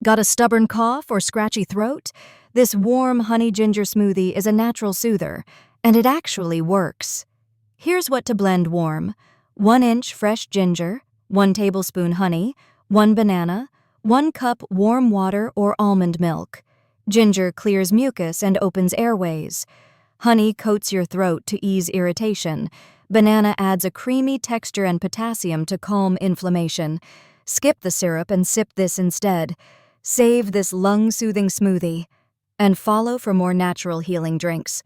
Got a stubborn cough or scratchy throat? This warm honey ginger smoothie is a natural soother, and it actually works. Here's what to blend warm: 1 inch fresh ginger, 1 tablespoon honey, 1 banana, 1 cup warm water or almond milk. Ginger clears mucus and opens airways. Honey coats your throat to ease irritation. Banana adds a creamy texture and potassium to calm inflammation. Skip the syrup and sip this instead. Save this lung-soothing smoothie. And follow for more natural healing drinks.